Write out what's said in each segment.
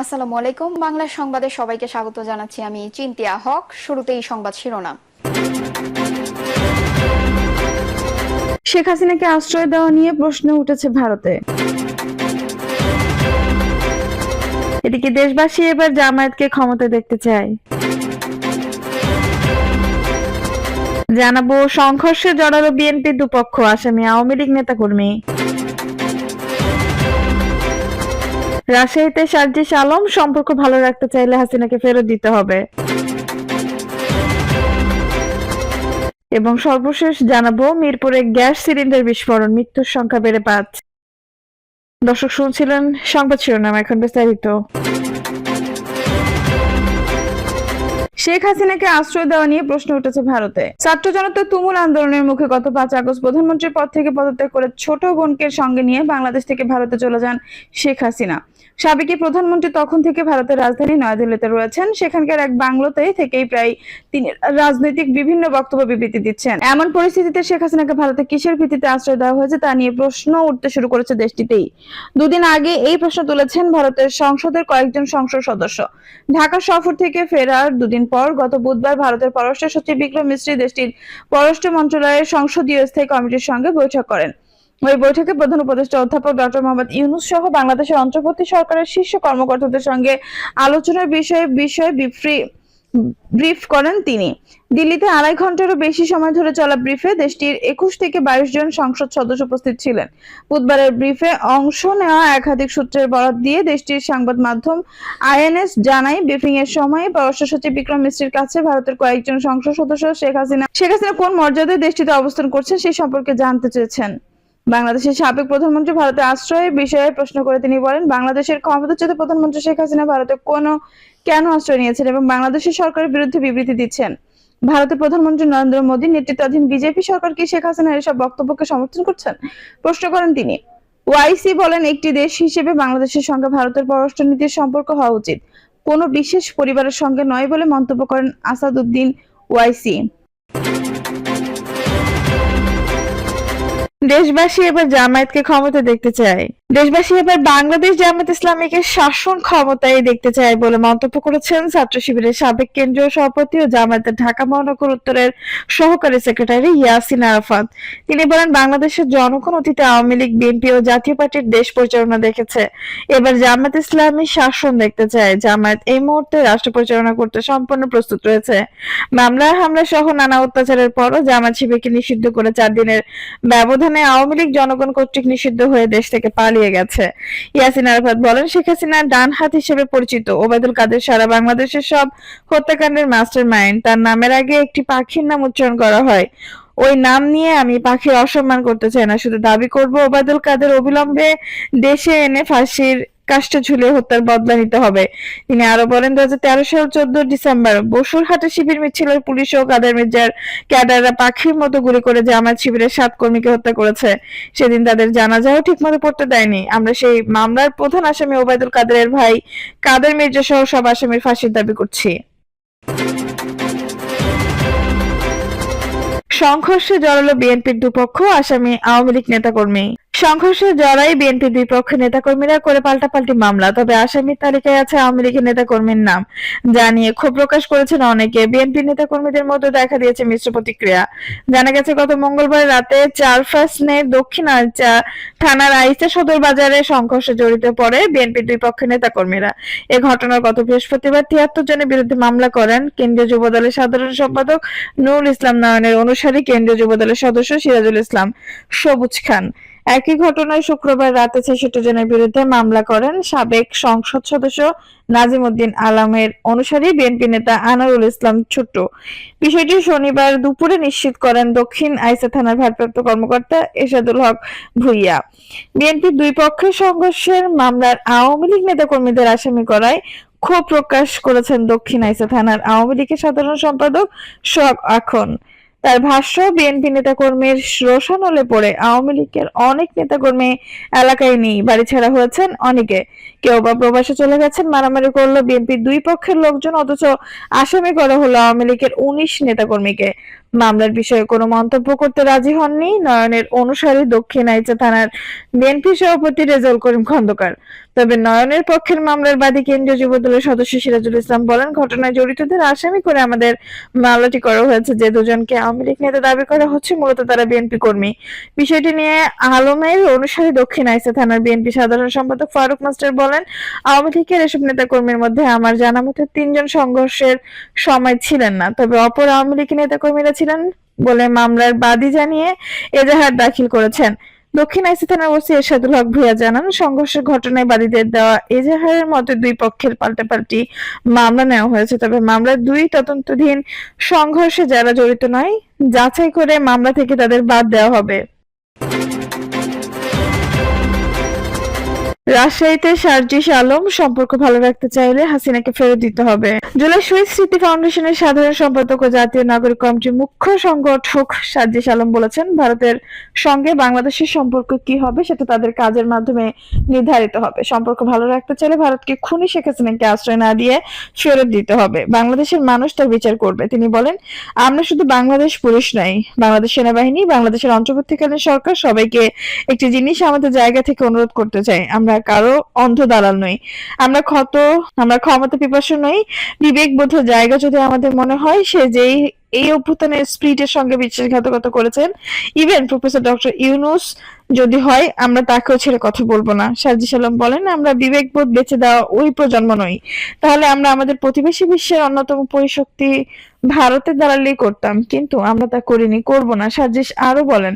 আসসালামু আলাইকুম। বাংলা সংবাদে সবাইকে স্বাগত জানাচ্ছি। আমি চিন্তিয়া হক। শুরুতেই সংবাদ শিরোনাম। শেখ হাসিনাকে আশ্রয় দেওয়া নিয়ে প্রশ্ন উঠেছে ভারতে। এদিকে দেশবাসী এবার জামায়াতকে ক্ষমতায় দেখতে চায়। জানাবো সংঘর্ষে জড়ালো বিএনপির দুপক্ষ, আসামি আওয়ামী লীগ নেতাকর্মী। রাজশাহীতে সার্জিস আলম, সম্পর্ক ভালো রাখতে চাইলে হাসিনাকে ফেরত দিতে হবে। এবং সর্বশেষ জানাবো মিরপুরে গ্যাস সিলিন্ডার বিস্ফোরণ, মৃত্যুর সংখ্যা বেড়ে 5। দর্শক শুনছিলেন সংবাদ শিরোনাম, এখন বিস্তারিত। শেখ হাসিনাকে আশ্রয় দেওয়া নিয়ে প্রশ্ন উঠেছে ভারতে। ছাত্র জনতার তুমুল আন্দোলনের মুখে গত 5 আগস্ট প্রধানমন্ত্রীর পদ থেকে পদত্যাগ করে ছোট বোনকে সঙ্গে নিয়ে বাংলাদেশ থেকে ভারতে চলে যান শেখ হাসিনা। সাবেক প্রধানমন্ত্রী তখন থেকে ভারতের রাজধানী নয়াদিল্লিতে রয়েছেন। সেখানকার এক বাংলোতে থেকেই প্রায় তিনি রাজনৈতিক বিভিন্ন বক্তব্য বিবৃতি দিচ্ছেন। এমন পরিস্থিতিতে শেখ হাসিনাকে ভারতে কিসের ভিত্তিতে আশ্রয় দেওয়া হয়েছে তা নিয়ে প্রশ্ন উঠতে শুরু করেছে দেশটিতেই। দুদিন আগে এই প্রশ্ন তুলেছেন ভারতের সংসদের কয়েকজন সংসদ সদস্য। ঢাকা সফর থেকে ফেরার দুদিন পর গত বুধবার ভারতের পররাষ্ট্র সচিব বিক্রম মিশ্রি দেশটির পররাষ্ট্র মন্ত্রণালয়ের সংসদীয় স্থায়ী কমিটির সঙ্গে বৈঠক করেন। ওই বৈঠকে প্রধান উপদেষ্টা অধ্যাপক ডক্টর মোহাম্মদ ইউনূস সহ বাংলাদেশের অন্তর্বর্তী সরকারের শীর্ষ কর্মকর্তাদের সঙ্গে আলোচনার বিষয়ে ব্রিফ করেন তিনি। দিল্লিতে 2.5 ঘন্টারও বেশি সময় ধরে চলা ব্রিফে দেশটির 21 থেকে 22 জন সংসদ সদস্য উপস্থিত ছিলেন। বুধবারের ব্রিফে অংশ নেওয়া একাধিক সূত্রের বরাত দিয়ে দেশটির সংবাদ মাধ্যম আইএনএস জানায়, ব্রিফিং এর সময় পররাষ্ট্র সচিব বিক্রম মিশ্রির কাছে ভারতের কয়েকজন সংসদ সদস্য শেখ হাসিনা কোন মর্যাদায় দেশটিতে অবস্থান করছেন সেই সম্পর্কে জানতে চেয়েছেন। বাংলাদেশের সাবেক প্রধানমন্ত্রী ভারতে আশ্রয়ের বিষয়ে প্রশ্ন করে তিনি বলেন, বাংলাদেশের ক্ষমতাচ্যুত প্রধানমন্ত্রী শেখ হাসিনা ভারতে কেন আশ্রয় নিয়েছেন এবং বাংলাদেশের সরকারের বিরুদ্ধে বিবৃতি দিচ্ছেন। ভারতের প্রধানমন্ত্রী নরেন্দ্র মোদী নেতৃত্বাধীন বিজেপি সরকার কি শেখ হাসিনার এসব বক্তব্যকে সমর্থন করছেন, প্রশ্ন করেন তিনি। ওয়াইসি বলেন, একটি দেশ হিসেবে বাংলাদেশের সঙ্গে ভারতের পররাষ্ট্রনীতির সম্পর্ক হওয়া উচিত, কোনো বিশেষ পরিবারের সঙ্গে নয় বলে মন্তব্য করেন আসাদুদ্দিন ওয়াইসি। দেশবাসী এবার জামায়াতকে ক্ষমতা দেখতে চায়। দেশবাসী এবার বাংলাদেশ জামায়াত ইসলামীকে শাসন ক্ষমতায় দেখতে চায় বলে মন্তব্য করেছেন ছাত্র শিবিরের সাবেক কেন্দ্রীয় সভাপতি ও জামায়াতের ঢাকা মহানগর উত্তরের সহকারী সেক্রেটারি ইয়াসিন আরাফাত। তিনি বলেন, বাংলাদেশের জনগণ অতীতে আওয়ামী লীগ, বিএনপি ও জাতীয় পার্টির দেশ পরিচালনা দেখেছে, এবার জামায়াত ইসলামী শাসন দেখতে চায়। জামায়াত এই মুহূর্তে রাষ্ট্র পরিচালনা করতে সম্পূর্ণ প্রস্তুত রয়েছে। মামলা হামলা সহ নানা অত্যাচারের পরও জামায়াত শিবিরকে নিষিদ্ধ করে 4 দিনের ব্যবধানে আওয়ামী লীগ জনগণ কর্তৃক নিষিদ্ধ হয়ে দেশ থেকে পালিয়ে গেছে। ইয়াসিন আরাফাত বলেন, শেখ হাসিনা ডান হাত হিসেবে পরিচিত ওবায়দুল কাদের সারা বাংলাদেশের সব হত্যাকাণ্ডের মাস্টার মাইন্ড। তার নামের আগে একটি পাখির নাম উচ্চারণ করা হয়। ওই নাম নিয়ে আমি পাখির অসম্মান করতে চাই না, শুধু দাবি করব ওবায়দুল কাদের অবিলম্বে দেশে এনে ফাঁসির কাষ্ঠে ঝুলিয়ে হত্যার বদলা নিতে হবে। তিনি আরো বলেন, 2013 সাল 14 ডিসেম্বর বসুরহাটে শিবির মিছিলের পুলিশ ও কাদের মির্জার ক্যাডাররা পাখির মতো গুলি করে জামায়াত শিবিরের 7 কর্মীকে হত্যা করেছে। সেদিন তাদের জানাজাও ঠিকমতো পড়তে দেয়নি। আমরা সেই মামলার প্রধান আসামি ওবায়দুল কাদেরের ভাই কাদের মির্জা সহ সব আসামির ফাঁসির দাবি করছি। সংঘর্ষে জড়ালো বিএনপির দুপক্ষ, আসামি আওয়ামী লীগ নেতাকর্মী। সংঘর্ষে জড়াই বিএনপির দুই পক্ষের নেতাকর্মীরা করে পাল্টাপাল্টি মামলা, তবে আসামির তালিকায় আছে আওয়ামী লীগের নেতাকর্মীর নাম। যা নিয়ে ক্ষোভ প্রকাশ করেছেন অনেকে। বিএনপির নেতাকর্মীদের মধ্যে দেখা দিয়েছে মিশ্র প্রতিক্রিয়া। জানা গেছে, গত মঙ্গলবার রাতে চারফাসনের দক্ষিণ আইচা থানার আইচা সদর বাজারে সংঘর্ষে জড়িত পড়ে বিএনপির দুই পক্ষের নেতাকর্মীরা। এ ঘটনার গত বৃহস্পতিবার 73 জনের বিরুদ্ধে মামলা করেন কেন্দ্রীয় যুবদলের সাধারণ সম্পাদক নুরুল ইসলাম নয়নের অনুসারী কেন্দ্রীয় যুবদলের সদস্য সিরাজুল ইসলাম সবুজ খান। একই ঘটনায় শুক্রবার রাতে 66 জনের বিরুদ্ধে মামলা করেন সাবেক সংসদ সদস্য নাজিম উদ্দিন আলমের অনুসারী বিএনপি নেতা আনারুল ইসলাম ছোট্টু। বিষয়টি শনিবার দুপুরে নিশ্চিত করেন দক্ষিণ আইচা থানার ভারপ্রাপ্ত কর্মকর্তা এরশাদুল হক ভূঁইয়া। বিএনপির দুই পক্ষের সংঘর্ষের মামলার আওয়ামী লীগ নেতাকর্মীদের আসামি করায় ক্ষোভ প্রকাশ করেছেন দক্ষিণ আইচা থানার আওয়ামী লীগের সাধারণ সম্পাদক সোহাগ আখন। তার ভাষ্য, বিএনপি নেতাকর্মীর রোষানলে পড়ে আওয়ামী লীগের অনেক নেতাকর্মী এলাকায় নেই, বাড়ি ছাড়া হয়েছেন অনেকে, কেউ বা প্রবাসে চলে গেছেন। মারামারি করলো বিএনপির দুই পক্ষের লোকজন, অথচ আসামি করা হলো আওয়ামী লীগের 19 নেতাকর্মীকে। মামলার বিষয়ে কোনো মন্তব্য করতে রাজি হননি নয়নের অনুসারী দক্ষিণ আইচা থানার বিএনপি সভাপতি রেজাউল করিম খন্দকার। তবে নয়নের পক্ষের মামলার বাদী কেন্দ্রীয় যুবদলের সদস্য সিরাজুল ইসলাম বলেন, ঘটনায় জড়িতদের আসামি করে আমাদের মামলাটি করা হয়েছে। যে দুজনকে আওয়ামী লীগ নেতা দাবি করা হচ্ছে, মূলত তারা বিএনপি কর্মী। বিষয়টি নিয়ে আলমের অনুসারী দক্ষিণ আইচা থানার বিএনপি সাধারণ সম্পাদক ফারুক মাস্টার বলেন, আওয়ামী লীগের এসব নেতাকর্মীর মধ্যে আমার জানা মতে 3 জন সংঘর্ষের সময় ছিলেন না, তবে অপর আওয়ামী লীগ নেতাকর্মীরা ছিলেন বলে মামলার বাদী জানিয়ে এজাহার দাখিল করেছেন। দক্ষিণ আইসি থানার ওসি এরশাদুল হক ভূঁইয়া জানান, সংঘর্ষের ঘটনায় বাদীদের দেওয়া এজাহারের মতে দুই পক্ষের পাল্টাপাল্টি মামলা নেওয়া হয়েছে। তবে মামলার দুই তদন্তাধীন সংঘর্ষে যারা জড়িত নয়, যাচাই করে মামলা থেকে তাদের বাদ দেওয়া হবে। রাজশাহীতে সার্জিস আলম, সম্পর্ক ভালো রাখতে চাইলে হাসিনাকে ফেরত দিতে হবে। জুলাই শহীদ স্মৃতি ফাউন্ডেশনের সাধারণ সম্পাদক ও জাতীয় নাগরিক কমিটির মুখ্য সংগঠক সার্জিস আলম বলেছেন, ভারতের সঙ্গে বাংলাদেশের সম্পর্ক কি হবে সেটা তাদের কাজের মাধ্যমে নির্ধারিত হবে। সম্পর্ক ভালো রাখতে চাইলে ভারতকে খুনি শেখ হাসিনাকে আশ্রয় না দিয়ে ফেরত দিতে হবে। বাংলাদেশের মানুষ তার বিচার করবে। তিনি বলেন, আমরা শুধু বাংলাদেশ পুলিশ নই, বাংলাদেশ সেনাবাহিনী, বাংলাদেশের অন্তর্বর্তীকালীন সরকার, সবাইকে একটি জিনিস আমাদের জায়গা থেকে অনুরোধ করতে চাই, আমরা কারো অন্ধ দালাল নই, আমরা ক্ষমতা পিপাসু নই। বিবেকবোধ জায়গা যদি আমাদের মনে হয় সে যেই এই অভ্যুত্থানের স্পিরিটের সঙ্গে বিশ্বাসঘাতকতা করেছেন, ইভেন প্রফেসর ডক্টর ইউনূস যদি হয়, আমরা তাকেও ছেড়ে কথা বলবো না। সার্জিস আলম বলেন, আমরা বিবেকবোধ বেঁচে দেওয়া ওই প্রজন্ম নই, তাহলে আমরা আমাদের প্রতিবেশী বিশ্বের অন্যতম পরিশক্তি ভারতের দালালি করতাম, কিন্তু আমরা তা করিনি, করব না। সার্জিস আরো বলেন,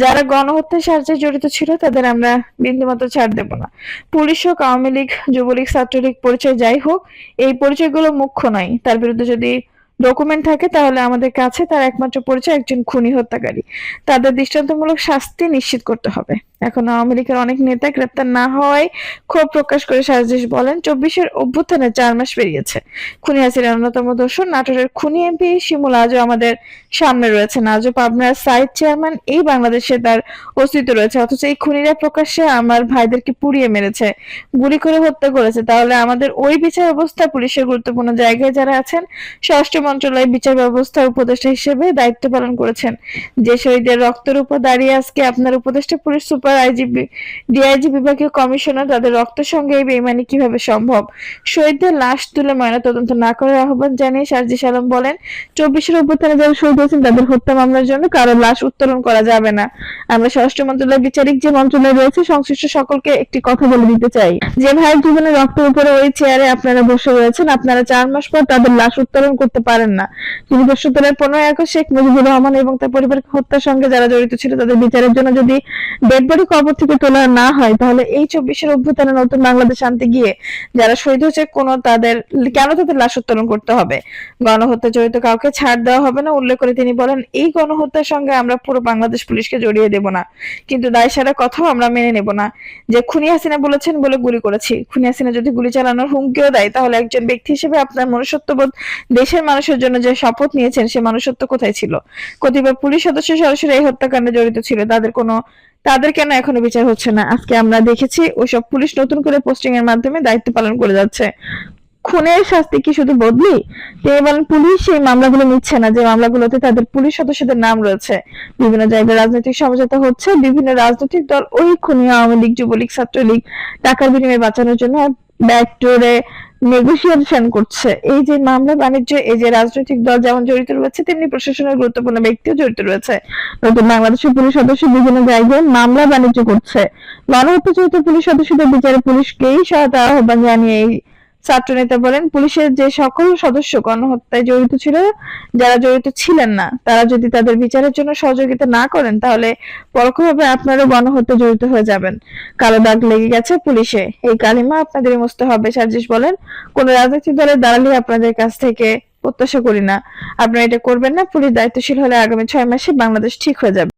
যারা গণহত্যার সাহায্যে জড়িত ছিল তাদের আমরা বিন্দুমাত্র ছাড় দেব না। পুলিশ হোক, আওয়ামী লীগ, যুবলীগ, ছাত্রলীগ, পরিচয় যাই হোক, এই পরিচয়গুলো মুখ্য নয়। তার বিরুদ্ধে যদি ডকুমেন্ট থাকে তাহলে আমাদের কাছে তার একমাত্র পরিচয় একজন খুনি হত্যাকারী। তাদের দৃষ্টান্তমূলক শাস্তি নিশ্চিত করতে হবে। এখন আওয়ামী লীগের অনেক নেতা গ্রেপ্তার না হওয়ায় ক্ষোভ প্রকাশ করে সার্জিস বলেন, 24-এর অভ্যুত্থানে 4 মাস পেরিয়েছে। খুনি হাসিনার অন্যতম দোষর নাটোরের খুনি এমপি শিমুল আজও আমাদের সামনে রয়েছেন। আজও পাবনার সাইড চেয়ারম্যান এই বাংলাদেশে তার অস্তিত্ব রয়েছে, অথচ এই খুনিরা প্রকাশ্যে আমার ভাইদেরকে পুড়িয়ে মেরেছে, গুলি করে হত্যা করেছে। তাহলে আমাদের ওই বিচার ব্যবস্থা, পুলিশের গুরুত্বপূর্ণ জায়গায় যারা আছেন, স্বরাষ্ট্র মন্ত্রণালয় বিচার ব্যবস্থার উপদেষ্টা হিসেবে দায়িত্ব পালন করেছেন, যে শহীদের রক্তের উপর দাঁড়িয়ে আজকে আপনার উপদেষ্টা, পুলিশ সুপার, আইজিপি, ডিআইজি, বিভাগীয় কমিশনার, তাদের রক্তের সঙ্গে এই বেইমানি কিভাবে সম্ভব? শহীদদের লাশ তুলে ময়না তদন্ত না করার আহ্বান জানিয়ে সার্জিস আলম বলেন, 24-এর অভ্যুত্থানে যারা শহীদ হয়েছেন তাদের হত্যা মামলার জন্য কারো লাশ উত্তোলন করা যাবে না। আমরা স্বরাষ্ট্র মন্ত্রণালয়, বিচারিক যে মন্ত্রণালয় রয়েছে, সংশ্লিষ্ট সকলকে একটি কথা বলে দিতে চাই, যে ভাইয়ের জীবনের রক্তের উপরে ওই চেয়ারে আপনারা বসে রয়েছেন, আপনারা 4 মাস পর তাদের লাশ উত্তোলন করতে পারেন না। তিনি 15 আগস্ট শেখ মুজিবুর রহমান এবং তার পরিবারকে হত্যার সঙ্গে যারা জড়িত ছিল তাদের বিচারের জন্য যদি ডেড বডি কবর থেকে তোলা না হয়, তাহলে এই 24-এর অভ্যুত্থানে নতুন বাংলাদেশ আনতে গিয়ে যারা শহীদ হয়েছে কেন তাদের লাশ উত্তোলন করতে হবে? গণহত্যা জড়িত কাউকে ছাড় দেওয়া হবে না। উল্লেখ করে তিনি বলেন, এই গণহত্যার সঙ্গে আমরা পুরো বাংলাদেশ পুলিশকে জড়িয়ে দেব না, কিন্তু দায় সারা কথাও আমরা মেনে নেব না যে খুনি হাসিনা বলেছেন বলে গুলি করেছি। খুনি হাসিনা যদি গুলি চালানোর হুমকিও দেয়, তাহলে একজন ব্যক্তি হিসেবে আপনার মনুষ্যত্ববোধ, দেশের মানুষের জন্য যে শপথ নিয়েছেন সে মনুষ্যত্ব কোথায় ছিল? কতিপয় পুলিশ সদস্য সরাসরি এই হত্যাকাণ্ডে জড়িত ছিল, তাদের কেন এখনো বিচার হচ্ছে না? আজকে আমরা দেখেছি ওইসব পুলিশ নতুন করে পোস্টিং এর মাধ্যমে দায়িত্ব পালন করে যাচ্ছে। খুনের শাস্তি কি শুধু বদলি? তিনি বলেন, পুলিশ এই মামলাগুলো নিচ্ছে না যে মামলাগুলোতে তাদের পুলিশ সদস্যদের নাম রয়েছে। বিভিন্ন জায়গায় রাজনৈতিক সমঝোতা হচ্ছে, বিভিন্ন রাজনৈতিক দল ওই খুনি আওয়ামী লীগ, যুবলীগ, ছাত্রলীগ টাকার বিনিময়ে বাঁচানোর জন্য ব্যাকডোরে নেগোসিয়েশন করছে। এই যে মামলা বাণিজ্য, এই যে রাজনৈতিক দল যেমন জড়িত রয়েছে, তেমনি প্রশাসনের গুরুত্বপূর্ণ ব্যক্তিও জড়িত রয়েছে। নতুন বাংলাদেশের পুলিশ সদস্য বিভিন্ন জায়গায় মামলা বাণিজ্য করছে। গণহত্যা জড়িত পুলিশ সদস্যদের বিচারে পুলিশকেই সহায়তা আহ্বান জানিয়ে এই ছাত্র নেতা বলেন, পুলিশের যে সকল সদস্য গণহত্যায় জড়িত ছিল, যারা জড়িত ছিলেন না, তারা যদি তাদের বিচারের জন্য সহযোগিতা না করেন, তাহলে পরোক্ষভাবে আপনারও গণহত্যা জড়িত হয়ে যাবেন। কালো দাগ লেগে গেছে পুলিশে, এই কালিমা আপনাদেরই মুছতে হবে। সার্জিস বলেন, কোন রাজনৈতিক দলের দালালি আপনাদের কাছ থেকে প্রত্যাশা করি না, আপনারা এটা করবেন না। পুলিশ দায়িত্বশীল হলে আগামী 6 মাসে বাংলাদেশ ঠিক হয়ে যাবে।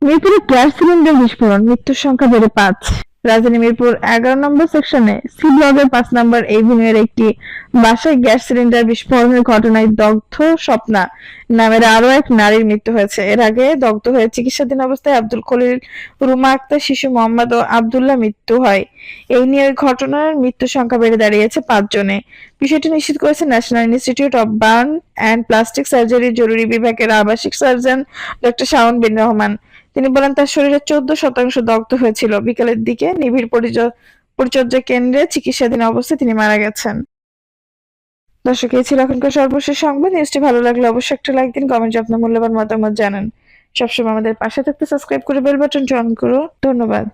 মিরপুরে গ্যাস সিলিন্ডার বিস্ফোরণ, মৃত্যুর সংখ্যা বেড়ে 5। রাজধানী মিরপুর 11 নম্বর সেকশনে সি ব্লকের 5 নম্বর এভিনিউয়ের একটি বাসায় গ্যাস সিলিন্ডার বিস্ফোরণের ঘটনায় দগ্ধ স্বপ্না নামের আরো এক নারীর মৃত্যু হয়েছে। এর আগে দগ্ধ হয়ে চিকিৎসাধীন অবস্থায় আব্দুল খলিল, রুমা আক্তার, শিশু মোহাম্মদ ও আব্দুল্লাহ মৃত্যু হয়। এই নিয়ে ওই ঘটনার মৃত্যু সংখ্যা বেড়ে দাঁড়িয়েছে 5 জনে। বিষয়টি নিশ্চিত করেছে national institute of burn and plastic surgery জরুরি বিভাগের আবাসিক সার্জন ডক্টর শাওন বিন রহমান। তিনি বলেন, তার শরীরের 14% দগ্ধ হয়েছিল। বিকেলের দিকে নিবিড় পরিচর্যা কেন্দ্রে চিকিৎসাধীন অবস্থায় তিনি মারা গেছেন। দর্শক, এই ছিল এখনকার সর্বশেষ সংবাদ। নিউজটি ভালো লাগলে অবশ্যই একটা লাইক দিন, কমেন্টে আপনার মূল্যবান মতামত জানান। সবসময় আমাদের পাশে থাকতে সাবস্ক্রাইব করে বেল বাটনটি অন করুন। ধন্যবাদ।